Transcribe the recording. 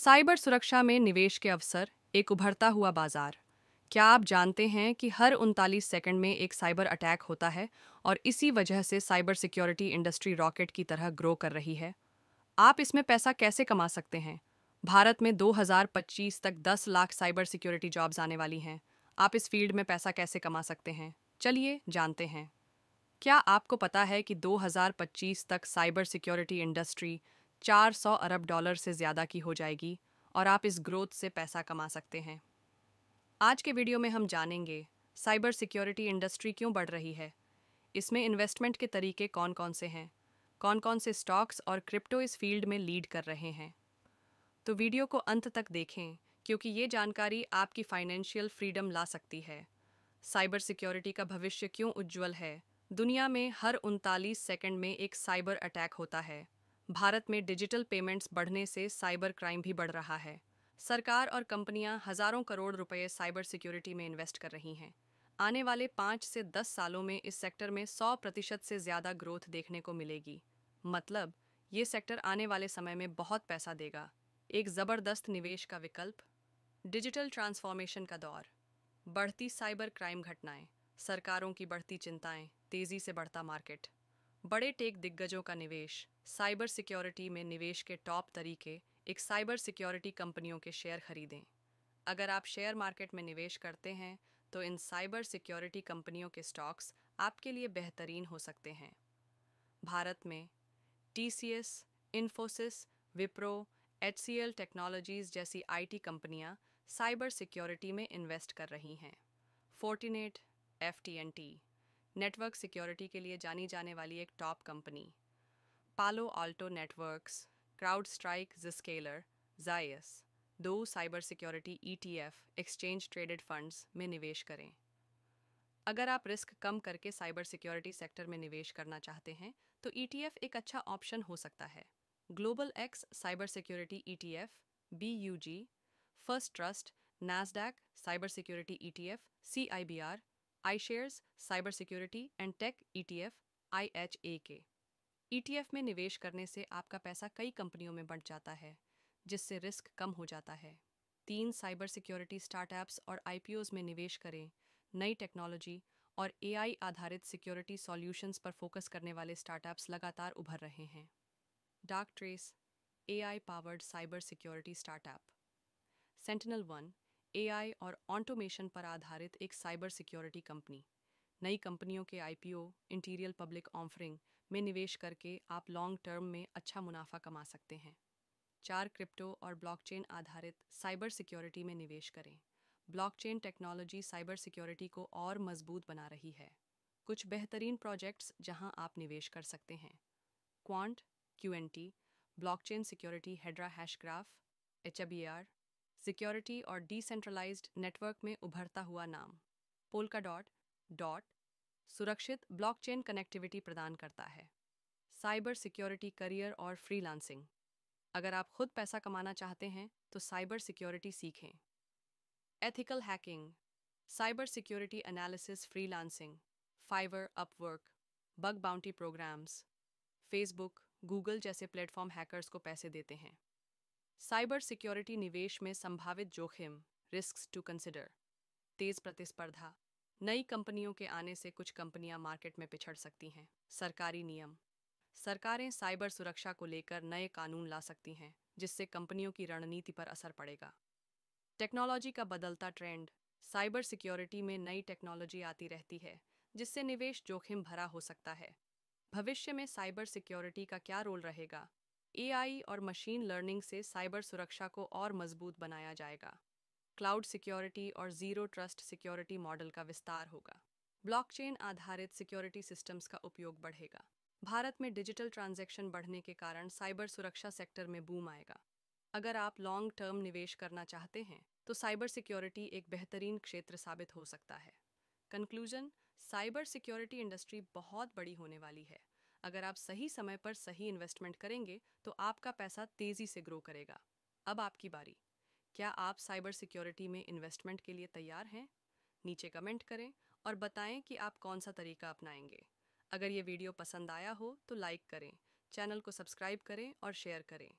Cyber सुरक्षा में निवेश के अवसर, एक उभरता हुआ बाजार। क्या आप जानते हैं कि हर 39 सेकंड में एक साइबर अटैक होता है और इसी वजह से साइबर सिक्योरिटी इंडस्ट्री रॉकेट की तरह ग्रो कर रही है। आप इसमें पैसा कैसे कमा सकते हैं? भारत में 2025 तक 10 लाख साइबर सिक्योरिटी जॉब्स आने वाली हैं। आप इस फील्ड में पैसा कैसे कमा सकते हैं? चलिए जानते हैं। क्या आपको पता है कि 2025 तक साइबर सिक्योरिटी इंडस्ट्री 400 अरब डॉलर से ज़्यादा की हो जाएगी और आप इस ग्रोथ से पैसा कमा सकते हैं। आज के वीडियो में हम जानेंगे साइबर सिक्योरिटी इंडस्ट्री क्यों बढ़ रही है, इसमें इन्वेस्टमेंट के तरीके कौन कौन से हैं, कौन कौन से स्टॉक्स और क्रिप्टो इस फील्ड में लीड कर रहे हैं। तो वीडियो को अंत तक देखें क्योंकि ये जानकारी आपकी फाइनेंशियल फ्रीडम ला सकती है। साइबर सिक्योरिटी का भविष्य क्यों उज्जवल है? दुनिया में हर 39 सेकंड में एक साइबर अटैक होता है। भारत में डिजिटल पेमेंट्स बढ़ने से साइबर क्राइम भी बढ़ रहा है। सरकार और कंपनियां हजारों करोड़ रुपए साइबर सिक्योरिटी में इन्वेस्ट कर रही हैं। आने वाले 5 से 10 सालों में इस सेक्टर में 100% से ज़्यादा ग्रोथ देखने को मिलेगी। मतलब, ये सेक्टर आने वाले समय में बहुत पैसा देगा। एक ज़बरदस्त निवेश का विकल्प। डिजिटल ट्रांसफॉर्मेशन का दौर। बढ़ती साइबर क्राइम घटनाएं, सरकारों की बढ़ती चिंताएं, तेजी से बढ़ता मार्केट। बड़े टेक दिग्गजों का निवेश। साइबर सिक्योरिटी में निवेश के टॉप तरीके। एक साइबर सिक्योरिटी कंपनियों के शेयर खरीदें। अगर आप शेयर मार्केट में निवेश करते हैं तो इन साइबर सिक्योरिटी कंपनियों के स्टॉक्स आपके लिए बेहतरीन हो सकते हैं। भारत में TCS, Infosys, Wipro, HCL technologies जैसी आईटी कंपनियां साइबर सिक्योरिटी में इन्वेस्ट कर रही हैं। फोर्टिनेट, एफटीएनटी, नेटवर्क सिक्योरिटी के लिए जानी जाने वाली एक top company. Palo Alto Networks, CrowdStrike, Zscaler, जायस, दो cyber security ETF, exchange traded funds में निवेश करें। अगर आप रिस्क कम करके साइबर सिक्योरिटी सेक्टर में निवेश करना चाहते हैं तो ईटीएफ एक अच्छा ऑप्शन हो सकता है। Global X cyber security ETF, BUG, first trust, Nasdaq cyber security ETF, CIBR, iShares cyber security and tech ETF, IHA. ETF में निवेश करने से आपका पैसा कई कंपनियों में बढ़ जाता है, जिससे रिस्क कम हो जाता है। 3 साइबर सिक्योरिटी स्टार्टअप्स और आईपीओज में निवेश करें। नई टेक्नोलॉजी और एआई आधारित सिक्योरिटी सॉल्यूशंस पर फोकस करने वाले स्टार्टअप्स लगातार उभर रहे हैं। Dark trace, AI powered cyber security startup. Sentinel one, AI और ऑटोमेशन पर आधारित एक साइबर सिक्योरिटी कंपनी। नई कंपनियों के आईपीओ, इंटीरियर पब्लिक ऑफरिंग में निवेश करके आप लॉन्ग टर्म में अच्छा मुनाफा कमा सकते हैं। 4 क्रिप्टो और ब्लॉकचेन आधारित साइबर सिक्योरिटी में निवेश करें। ब्लॉकचेन टेक्नोलॉजी साइबर सिक्योरिटी को और मजबूत बना रही है। कुछ बेहतरीन प्रोजेक्ट्स जहां आप निवेश कर सकते हैं। Quant, QNT, blockchain security Hedera Hashgraph, HBR, security और डिसेंट्रलाइज्ड नेटवर्क में उभरता हुआ नाम। पोल्का डॉट डॉट सुरक्षित ब्लॉकचेन कनेक्टिविटी प्रदान करता है। साइबर सिक्योरिटी करियर और फ्रीलांसिंग। अगर आप खुद पैसा कमाना चाहते हैं तो साइबर सिक्योरिटी सीखें। Ethical hacking, cyber security analysis, freelancing, Fiverr, Upwork, bug bounty programs. Facebook, Google जैसे प्लेटफॉर्म हैकर्स को पैसे देते हैं। साइबर सिक्योरिटी निवेश में संभावित जोखिम, रिस्क्स टू कंसिडर। तेज प्रतिस्पर्धा, नई कंपनियों के आने से कुछ कंपनियां मार्केट में पिछड़ सकती हैं। सरकारी नियम, सरकारें साइबर सुरक्षा को लेकर नए कानून ला सकती हैं, जिससे कंपनियों की रणनीति पर असर पड़ेगा। टेक्नोलॉजी का बदलता ट्रेंड, साइबर सिक्योरिटी में नई टेक्नोलॉजी आती रहती है, जिससे निवेश जोखिम भरा हो सकता है। भविष्य में साइबर सिक्योरिटी का क्या रोल रहेगा? एआई और मशीन लर्निंग से साइबर सुरक्षा को और मजबूत बनाया जाएगा। क्लाउड सिक्योरिटी और जीरो ट्रस्ट सिक्योरिटी मॉडल का विस्तार होगा। ब्लॉकचेन आधारित सिक्योरिटी सिस्टम्स का उपयोग बढ़ेगा। भारत में डिजिटल ट्रांजैक्शन बढ़ने के कारण साइबर सुरक्षा सेक्टर में बूम आएगा। अगर आप लॉन्ग टर्म निवेश करना चाहते हैं तो साइबर सिक्योरिटी एक बेहतरीन क्षेत्र साबित हो सकता है। कंक्लूजन, साइबर सिक्योरिटी इंडस्ट्री बहुत बड़ी होने वाली है। अगर आप सही समय पर सही इन्वेस्टमेंट करेंगे तो आपका पैसा तेजी से ग्रो करेगा। अब आपकी बारी। क्या आप साइबर सिक्योरिटी में इन्वेस्टमेंट के लिए तैयार हैं? नीचे कमेंट करें और बताएं कि आप कौन सा तरीका अपनाएंगे। अगर ये वीडियो पसंद आया हो तो लाइक करें, चैनल को सब्सक्राइब करें और शेयर करें।